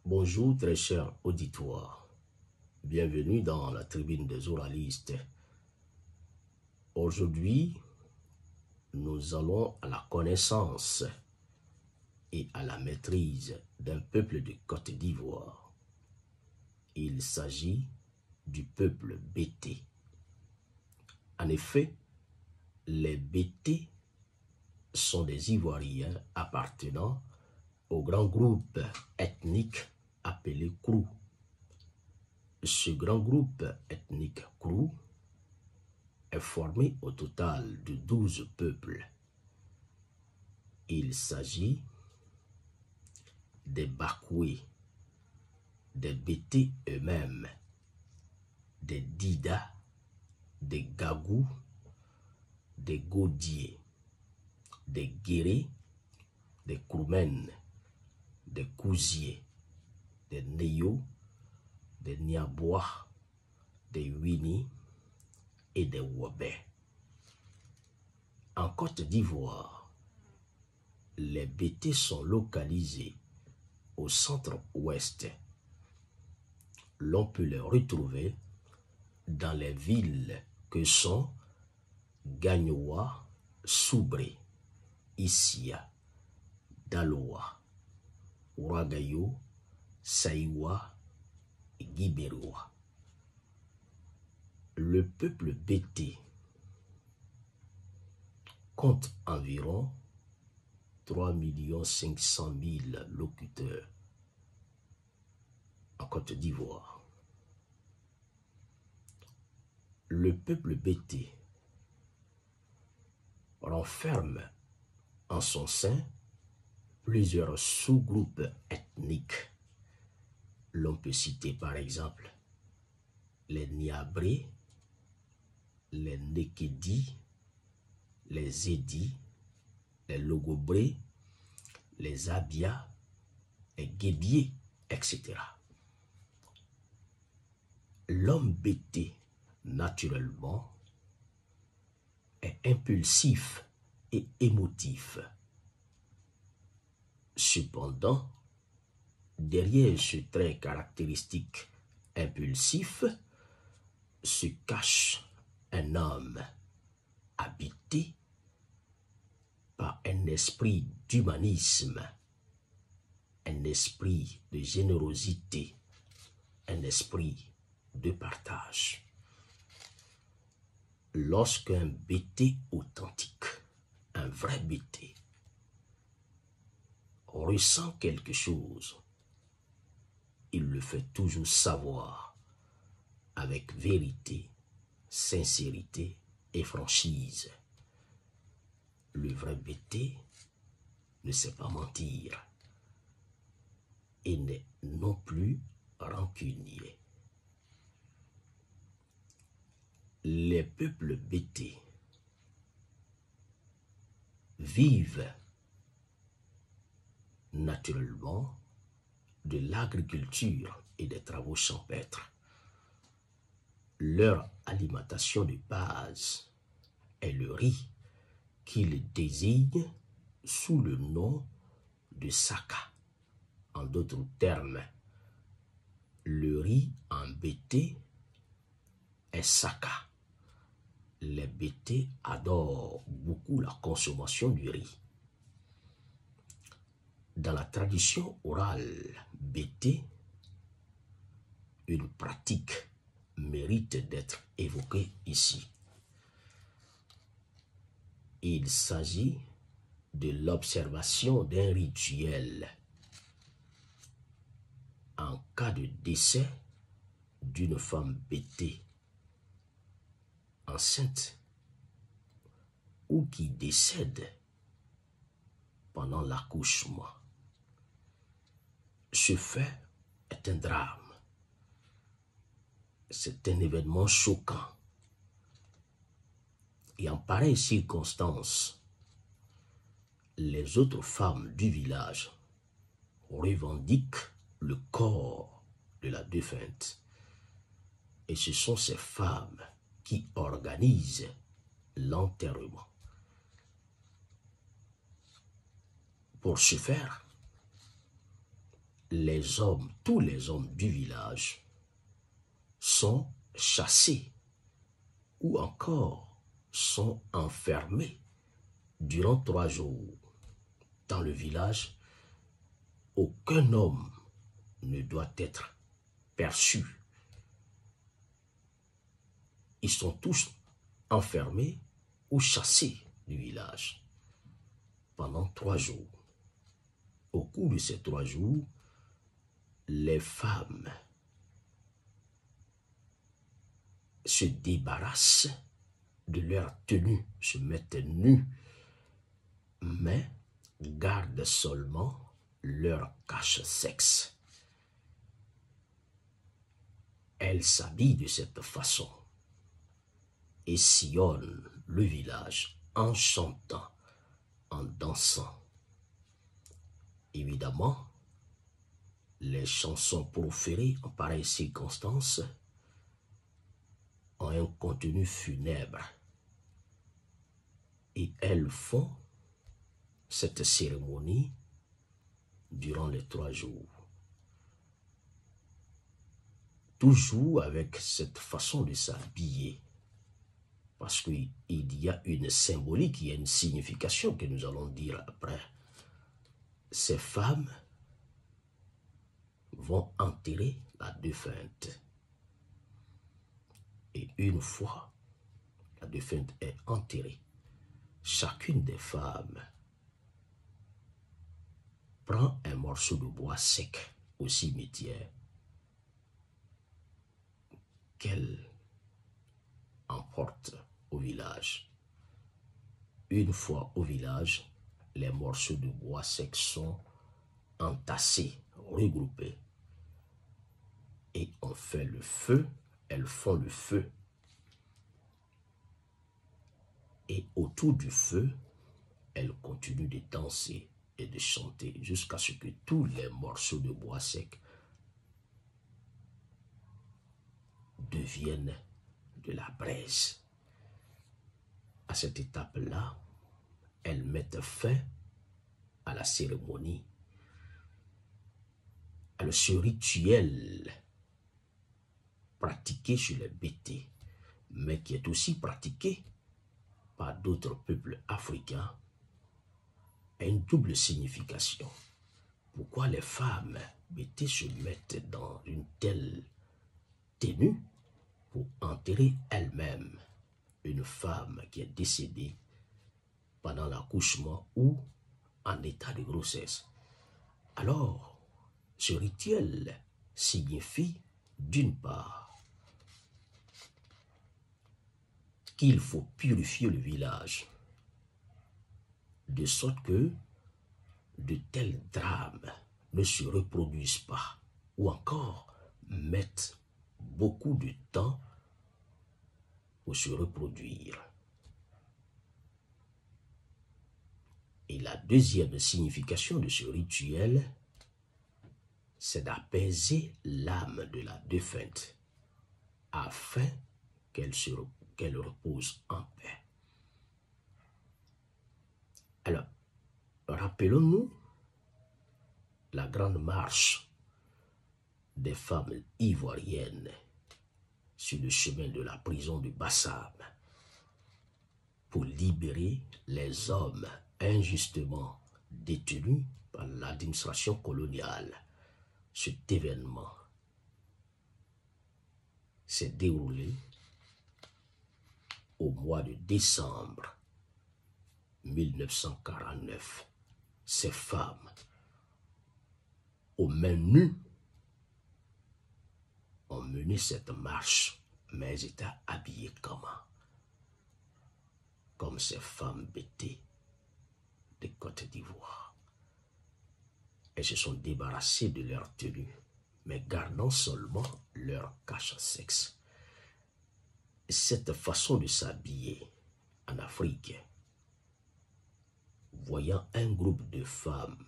Bonjour très cher auditoire, bienvenue dans la tribune des oralistes. Aujourd'hui, nous allons à la connaissance et à la maîtrise d'un peuple de Côte d'Ivoire. Il s'agit du peuple Bété. En effet, les Bété sont des Ivoiriens appartenant au grand groupe ethnique appelé Krou. Ce grand groupe ethnique Krou est formé au total de 12 peuples. Il s'agit des Bakoué, des Bété eux-mêmes, des Dida, des Gagou, des Gaudiers, des Guéré, des Kroumen, des Kouziers, des Néo, des Niabois, des Wini et des Wobé. En Côte d'Ivoire, les Bété sont localisés au centre-ouest. L'on peut les retrouver dans les villes que sont Gagnoa, Soubré, Issia, Daloa, Ouagayo, Saïwa et Guibéroa. Le peuple Bété compte environ 3 500 000 locuteurs en Côte d'Ivoire. Le peuple Bété renferme en son sein plusieurs sous-groupes ethniques. L'on peut citer par exemple les Niabré, les Nekedi, les Zédi, les Logobré, les Abia, les Guébier, etc. L'homme Bété, naturellement, est impulsif et émotif. Cependant, derrière ce trait caractéristique impulsif se cache un homme habité par un esprit d'humanisme, un esprit de générosité, un esprit de partage. Lorsqu'un Bété authentique, un vrai Bété, ressent quelque chose, il le fait toujours savoir avec vérité, sincérité et franchise. Le vrai Bété ne sait pas mentir et n'est non plus rancunier. Les peuples Bété vivent naturellement de l'agriculture et des travaux champêtres. Leur alimentation de base est le riz qu'ils désignent sous le nom de saka. En d'autres termes, le riz en Bété est saka. Les Bété adorent beaucoup la consommation du riz. Dans la tradition orale Bété, une pratique mérite d'être évoquée ici. Il s'agit de l'observation d'un rituel en cas de décès d'une femme Bété enceinte ou qui décède pendant l'accouchement. Ce fait est un drame. C'est un événement choquant. Et en pareille circonstance, les autres femmes du village revendiquent le corps de la défunte. Et ce sont ces femmes qui organisent l'enterrement. Pour ce faire, les hommes, tous les hommes du village sont chassés ou encore sont enfermés durant 3 jours. Dans le village, aucun homme ne doit être perçu. Ils sont tous enfermés ou chassés du village pendant 3 jours. Au cours de ces 3 jours, les femmes se débarrassent de leur tenue, se mettent nues, mais gardent seulement leur cache-sexe. Elles s'habillent de cette façon et sillonnent le village en chantant, en dansant. Évidemment, les chansons proférées en pareille circonstance ont un contenu funèbre et elles font cette cérémonie durant les 3 jours. Toujours avec cette façon de s'habiller, parce qu'il y a une symbolique, il y a une signification que nous allons dire après. Ces femmes vont enterrer la défunte. Et une fois la défunte est enterrée, chacune des femmes prend un morceau de bois sec au cimetière qu'elle emporte au village. Une fois au village, les morceaux de bois sec sont entassés, regroupés. Et on fait le feu, elles font le feu. Et autour du feu, elles continuent de danser et de chanter jusqu'à ce que tous les morceaux de bois sec deviennent de la braise. À cette étape-là, elles mettent fin à la cérémonie, à ce rituel pratiqué chez les Bété, mais qui est aussi pratiqué par d'autres peuples africains, a une double signification. Pourquoi les femmes Bété se mettent dans une telle tenue? Pour enterrer elles-mêmes une femme qui est décédée pendant l'accouchement ou en état de grossesse. Alors, ce rituel signifie, d'une part, qu'il faut purifier le village, de sorte que de tels drames ne se reproduisent pas, ou encore mettent beaucoup de temps pour se reproduire. Et la deuxième signification de ce rituel, c'est d'apaiser l'âme de la défunte afin qu'elle repose en paix. Alors, rappelons-nous la grande marche des femmes ivoiriennes sur le chemin de la prison de Bassam pour libérer les hommes injustement détenus par l'administration coloniale. Cet événement s'est déroulé au mois de décembre 1949. Ces femmes, aux mains nues, ont mené cette marche, mais elles étaient habillées comment? Comme ces femmes Bété de Côte d'Ivoire. Elles se sont débarrassées de leur tenue, mais gardant seulement leur cache-sexe. Cette façon de s'habiller en Afrique, voyant un groupe de femmes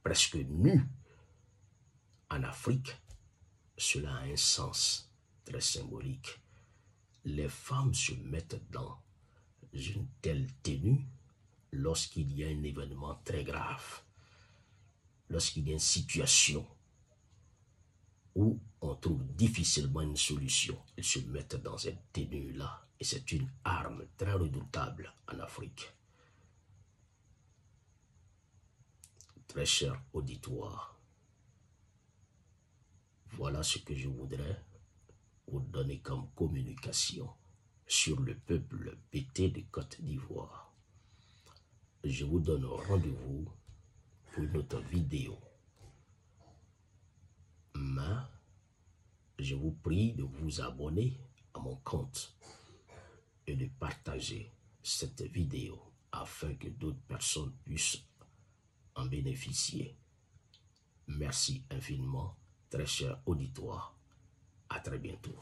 presque nues en Afrique, cela a un sens très symbolique. Les femmes se mettent dans une telle tenue lorsqu'il y a un événement très grave. lorsqu'il y a une situation où on trouve difficilement une solution, ils se mettent dans cette tenue-là. Et c'est une arme très redoutable en Afrique. Très cher auditoire, voilà ce que je voudrais vous donner comme communication sur le peuple pété de Côte d'Ivoire. Je vous donne rendez-vous pour une autre vidéo. Mais je vous prie de vous abonner à mon compte et de partager cette vidéo afin que d'autres personnes puissent en bénéficier. Merci infiniment, très cher auditoire. À très bientôt.